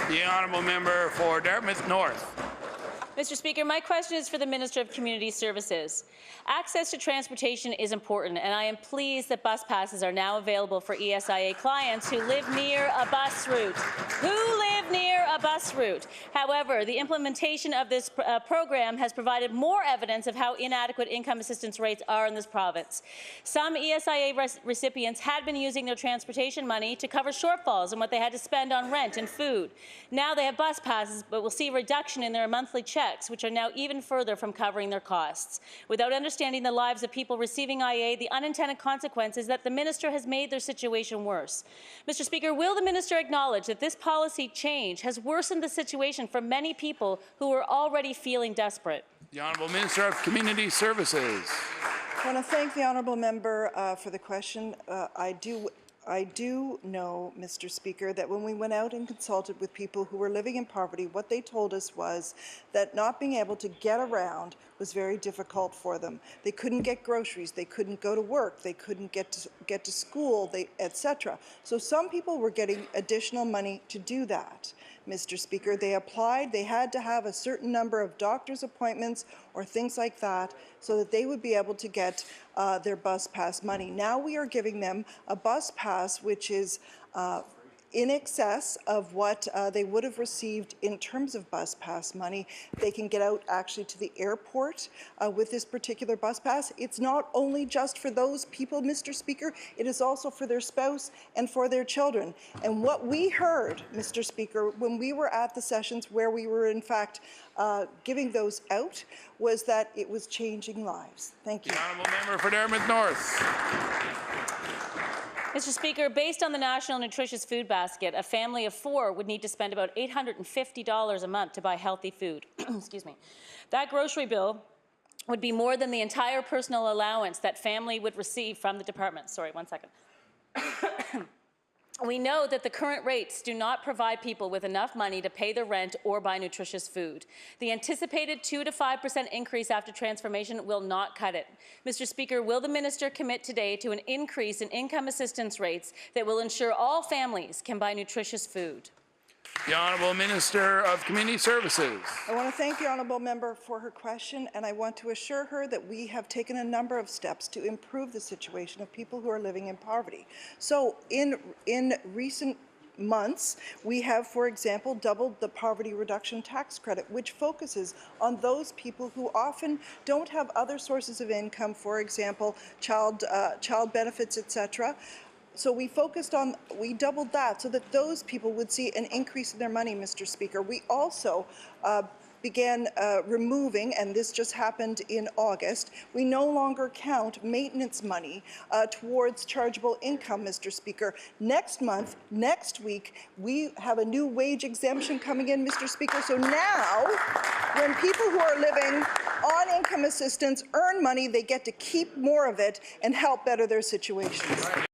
The honourable member for Dartmouth North. Mr. Speaker, my question is for the Minister of Community Services. Access to transportation is important, and I am pleased that bus passes are now available for ESIA clients who live near a bus route. However, the implementation of this program has provided more evidence of how inadequate income assistance rates are in this province. Some ESIA recipients had been using their transportation money to cover shortfalls in what they had to spend on rent and food. Now they have bus passes, but will see a reduction in their monthly checks, which are now even further from covering their costs. Without understanding the lives of people receiving IA, the unintended consequence is that the minister has made their situation worse. Mr. Speaker, will the minister acknowledge that this policy change has worsened the situation for many people who are already feeling desperate? The Honourable Minister of Community Services. I want to thank the honourable member for the question. I do know, Mr. Speaker, that when we went out and consulted with people who were living in poverty, what they told us was that not being able to get around was very difficult for them. They couldn't get groceries, they couldn't go to work, they couldn't get to school, etc. So some people were getting additional money to do that. Mr. Speaker, they applied, they had to have a certain number of doctor's appointments or things like that so that they would be able to get their bus pass money. Now we are giving them a bus pass which is in excess of what they would have received in terms of bus pass money. They can get out actually to the airport with this particular bus pass. It's not only just for those people, Mr. Speaker, it is also for their spouse and for their children. And what we heard, Mr. Speaker, when we were at the sessions where we were in fact giving those out, was that it was changing lives. Thank you. The honourable member for Dartmouth North. Mr. Speaker, based on the National Nutritious Food Basket, a family of 4 would need to spend about $850 a month to buy healthy food. Excuse me. That grocery bill would be more than the entire personal allowance that family would receive from the department. Sorry, one second. We know that the current rates do not provide people with enough money to pay their rent or buy nutritious food. The anticipated 2 to 5% increase after transformation will not cut it. Mr. Speaker, will the minister commit today to an increase in income assistance rates that will ensure all families can buy nutritious food? The Honourable Minister of Community Services. I want to thank the honourable member for her question, and I want to assure her that we have taken a number of steps to improve the situation of people who are living in poverty. So in recent months, we have, for example, doubled the poverty reduction tax credit, which focuses on those people who often don't have other sources of income, for example, child benefits, etc. So we doubled that so that those people would see an increase in their money, Mr. Speaker. We also began removing, and this just happened in August, we no longer count maintenance money towards chargeable income, Mr. Speaker. Next week, we have a new wage exemption coming in, Mr. Speaker. So now, when people who are living on income assistance earn money, they get to keep more of it and help better their situations.